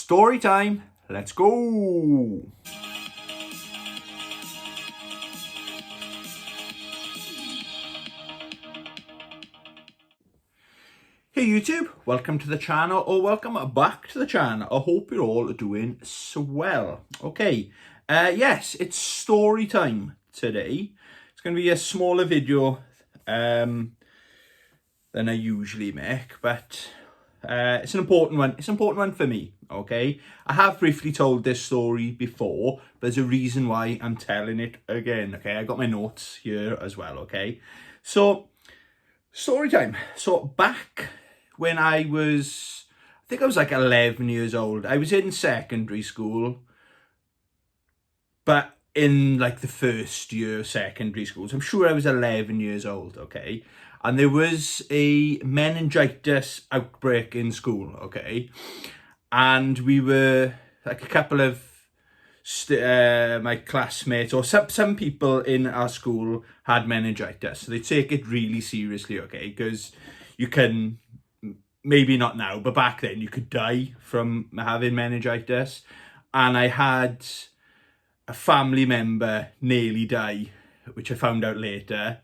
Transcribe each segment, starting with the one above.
Story time. Let's go. Hey YouTube, welcome to the channel, or welcome back to the channel. I hope you're all doing swell. Okay, yes, it's story time today. It's going to be a smaller video than I usually make, but it's an important one. It's an important one for me, okay? I have briefly told this story before, but there's a reason why I'm telling it again, okay? I got my notes here as well, okay? So, story time. So, back when I think I was like 11 years old. I was in secondary school, but in like the first year of secondary school. So I'm sure I was 11 years old, okay? And there was a meningitis outbreak in school, okay? And we were like a couple of my classmates, or some people in our school had meningitis. So they take it really seriously, okay? Because you can, maybe not now, but back then you could die from having meningitis. And I had a family member nearly die, which I found out later,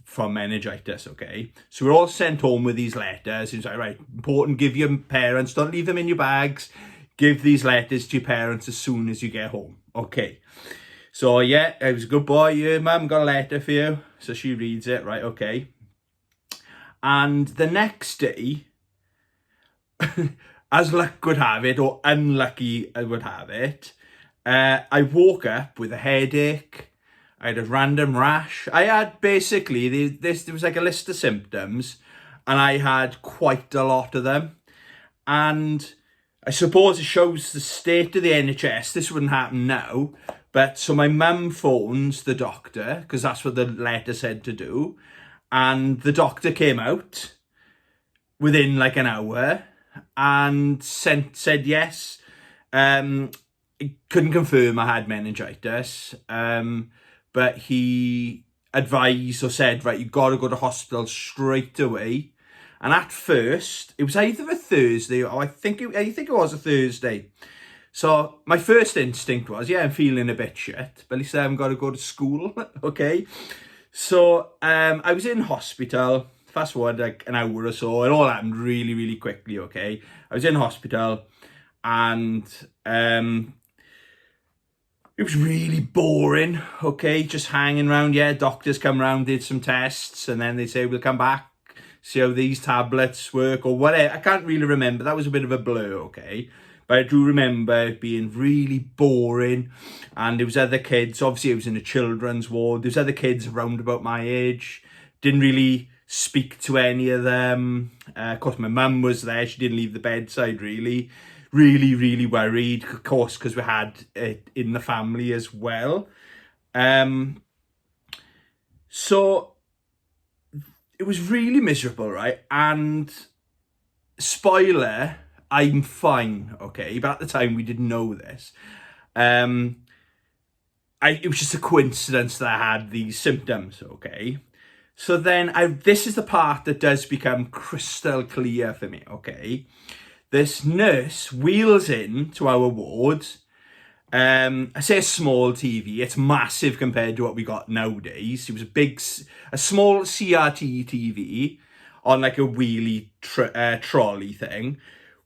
from meningitis, okay? So we're all sent home with these letters. It's like, right, important, give your parents, don't leave them in your bags. Give these letters to your parents as soon as you get home, okay? So yeah, I was a good boy. Your mum got a letter for you. So she reads it, right, okay. And the next day, as luck would have it, or unlucky I would have it, I woke up with a headache. I had a random rash. I had basically, there was like a list of symptoms, and I had quite a lot of them. And I suppose it shows the state of the NHS. This wouldn't happen now. But so my mum phones the doctor, because that's what the letter said to do. And the doctor came out within like an hour and said yes. He couldn't confirm I had meningitis. But he advised or said, right, you've got to go to hospital straight away. And at first, it was either a Thursday or I think it was a Thursday. So my first instinct was, yeah, I'm feeling a bit shit, but at least I haven't got to go to school, okay? So I was in hospital, fast forward like an hour or so. It all happened really, really quickly, okay? I was in hospital and it was really boring, okay? Just hanging around, yeah. Doctors come round, did some tests, and then they say, we'll come back, see how these tablets work, or whatever. I can't really remember. That was a bit of a blur, okay? But I do remember it being really boring. And there was other kids. Obviously, it was in a children's ward. There was other kids around about my age. Didn't really speak to any of them. Of course, my mum was there. She didn't leave the bedside, really. Really, really worried, of course, because we had it in the family as well. So it was really miserable, right? And spoiler, I'm fine, okay? But at the time, we didn't know this. It was just a coincidence that I had these symptoms, okay? So then, this is the part that does become crystal clear for me, okay? This nurse wheels in to our ward. I say a small TV. It's massive compared to what we got nowadays. It was a small CRT TV on like a wheelie trolley thing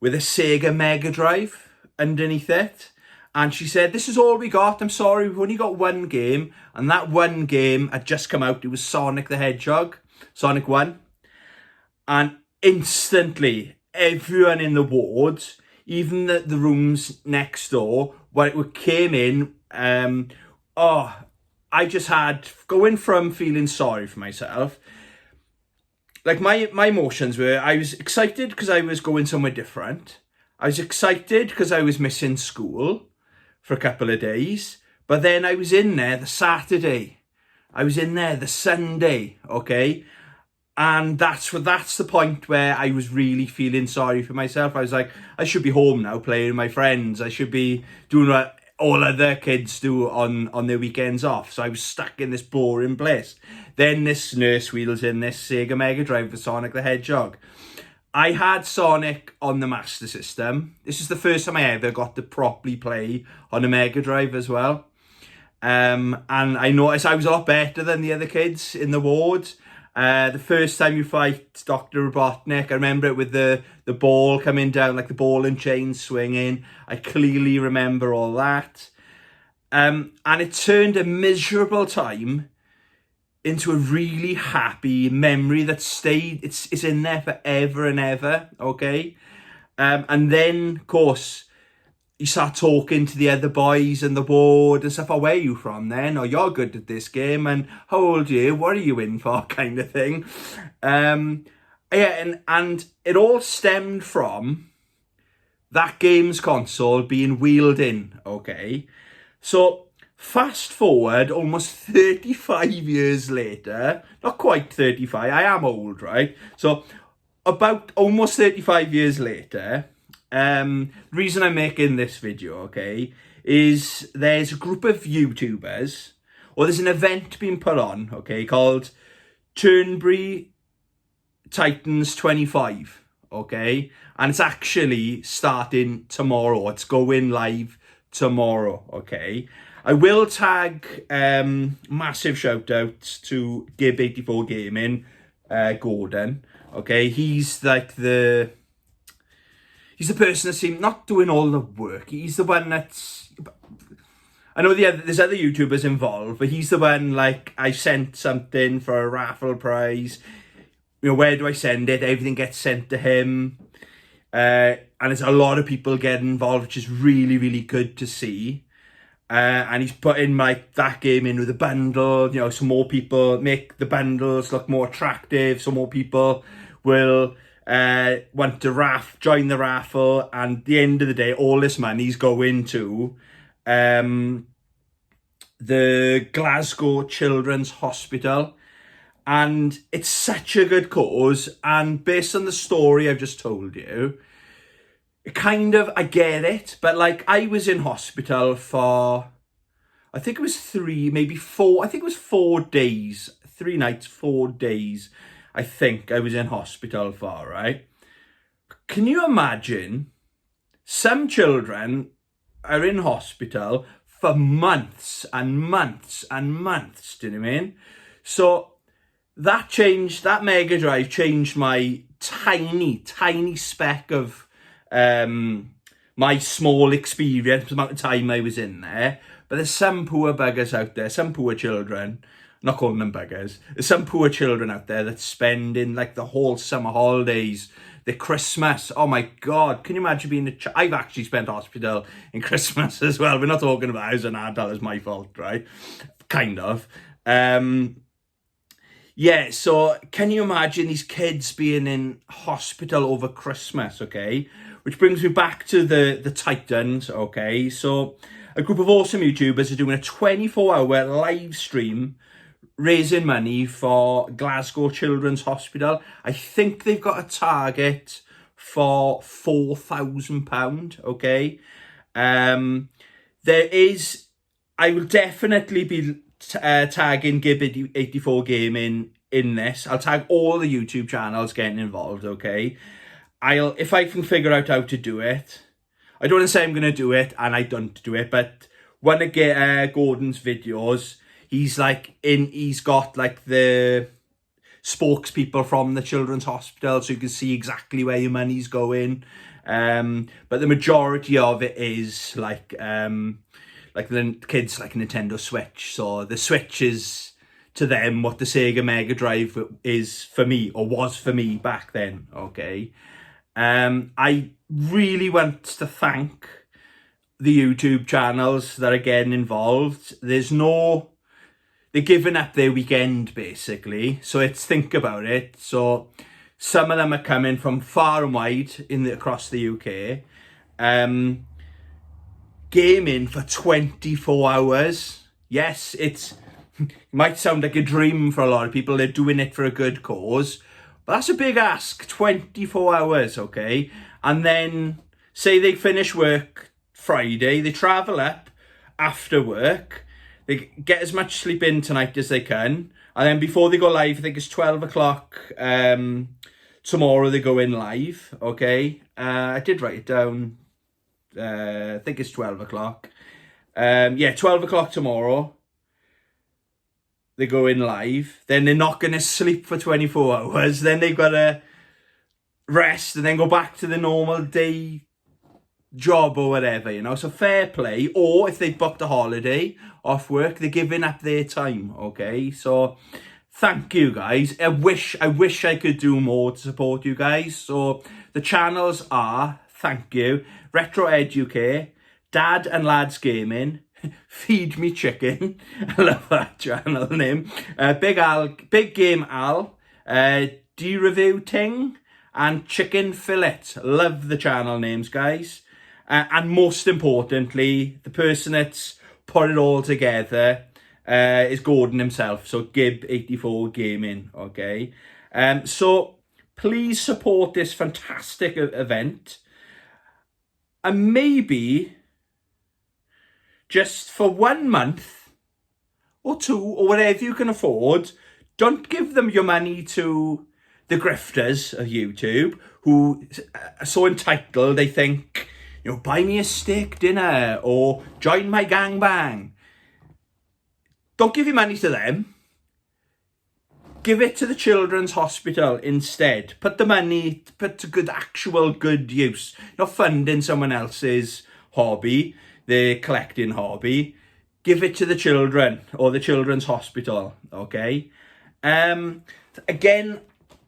with a Sega Mega Drive underneath it. And she said, this is all we got. I'm sorry, we've only got one game. And that one game had just come out. It was Sonic the Hedgehog, Sonic 1. And instantly, everyone in the ward, even the rooms next door, came in. I just had, going from feeling sorry for myself, like my emotions were, I was excited because I was going somewhere different. I was excited because I was missing school for a couple of days. But then I was in there the Saturday. I was in there the Sunday, okay? And that's the point where I was really feeling sorry for myself. I was like, I should be home now playing with my friends. I should be doing what all other kids do on their weekends off. So I was stuck in this boring place. Then this nurse wheels in this Sega Mega Drive for Sonic the Hedgehog. I had Sonic on the Master System. This is the first time I ever got to properly play on a Mega Drive as well. And I noticed I was a lot better than the other kids in the ward. The first time you fight Dr. Robotnik, I remember it with the ball coming down, like the ball and chain swinging. I clearly remember all that. And it turned a miserable time into a really happy memory that stayed. It's in there forever and ever, okay? And then, of course, you start talking to the other boys in the ward and stuff. Oh, where are you from then? Oh, you're good at this game. And how old are you? What are you in for? Kind of thing. Yeah, and it all stemmed from that games console being wheeled in, okay? So fast forward almost 35 years later, not quite 35, I am old, right? So about almost 35 years later, the reason I'm making this video, okay, is there's a group of YouTubers, or there's an event being put on, okay, called Turnberry Titans 25, okay, and it's actually starting tomorrow. It's going live tomorrow, okay. I will tag massive shout out to Gib84 Gaming, Gordon, okay. He's like the person that seems not doing all the work. He's the one that's, I know there's other YouTubers involved, but he's the one, like, I sent something for a raffle prize. You know, where do I send it? Everything gets sent to him. And there's a lot of people getting involved, which is really, really good to see. And he's putting like that game in with a bundle, you know, so more people make the bundles look more attractive, so more people will want to join the raffle, and at the end of the day, all this money's going to the Glasgow Children's Hospital, and it's such a good cause. And based on the story I've just told you, kind of, I get it, but like, I was in hospital for, I think it was 3, maybe 4, I think it was 4 days, 3 nights, 4 days, I think I was in hospital for, right? Can you imagine some children are in hospital for months and months and months, do you know what I mean? So that Mega Drive changed my tiny speck of my small experience, the amount of time I was in there. But there's some poor buggers out there, some poor children, not calling them buggers, there's some poor children out there that spending like the whole summer holidays, the Christmas. Oh my God, can you imagine being I've actually spent hospital in Christmas as well. We're not talking about as an adult, it's my fault, right? Kind of. Yeah, so can you imagine these kids being in hospital over Christmas, okay? Which brings me back to the Titans, okay? So a group of awesome YouTubers are doing a 24-hour live stream raising money for Glasgow Children's Hospital. I think they've got a target for £4,000, okay? I will definitely be tagging Gib84 Gaming in this. I'll tag all the YouTube channels getting involved, okay? If I can figure out how to do it. I don't want to say I'm going to do it and I don't do it, but one of Gordon's videos, he's got like the spokespeople from the Children's Hospital, so you can see exactly where your money's going. But the majority of it is like the kids like Nintendo Switch. So the Switch is to them what the Sega Mega Drive is for me, or was for me back then, okay? I really want to thank the YouTube channels that are getting involved. They're giving up their weekend, basically. So think about it. So some of them are coming from far and wide across the UK. Gaming for 24 hours. Yes, it might sound like a dream for a lot of people. They're doing it for a good cause. But that's a big ask, 24 hours, okay? And then, say they finish work Friday, they travel up after work, they get as much sleep in tonight as they can, and then before they go live, I think it's 12 o'clock tomorrow they go in live, okay? I did write it down. I think it's 12 o'clock. Yeah, 12 o'clock tomorrow. They go in live. Then they're not going to sleep for 24 hours. Then they've got to rest and then go back to the normal day job or whatever, you know. So fair play. Or if they booked a holiday off work, they're giving up their time, okay? So thank you, guys. I wish I could do more to support you guys. So the channels are, thank you, Retro Ed UK, Dad and Lads Gaming, Feed Me Chicken, I love that channel name, Big Game Al, D-Review Ting, and Chicken Fillet. Love the channel names, guys. And most importantly, the person that's put it all together is Gordon himself, so Gib84 Gaming, okay? So please support this fantastic event. And maybe just for 1 month or 2 or whatever you can afford, don't give them your money to the grifters of YouTube who are so entitled they think, you know, buy me a steak dinner or join my gangbang. Don't give your money to them. Give it to the Children's Hospital instead. Put the money, put to actual good use. Not funding someone else's hobby, their collecting hobby. Give it to the children or the Children's Hospital, okay? Again,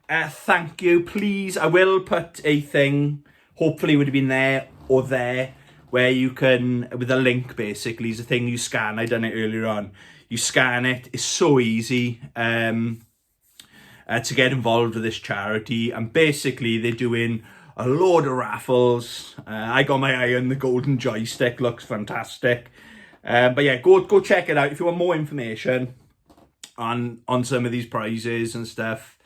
thank you. Please, I will put a thing, hopefully it would have been there or there, where you can, with a link basically, is a thing you scan. I done it earlier on. You scan it. It's so easy. To get involved with this charity, and basically they're doing a load of raffles. I got my eye on the golden joystick, looks fantastic. But yeah, go check it out if you want more information on some of these prizes and stuff.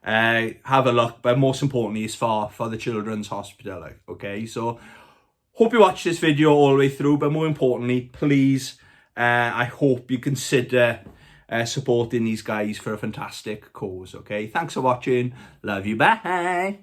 Have a look, but most importantly, it's for the Children's Hospital. Okay, so hope you watch this video all the way through, but more importantly, please, I hope you consider supporting these guys for a fantastic cause, okay? Thanks for watching. Love you. Bye.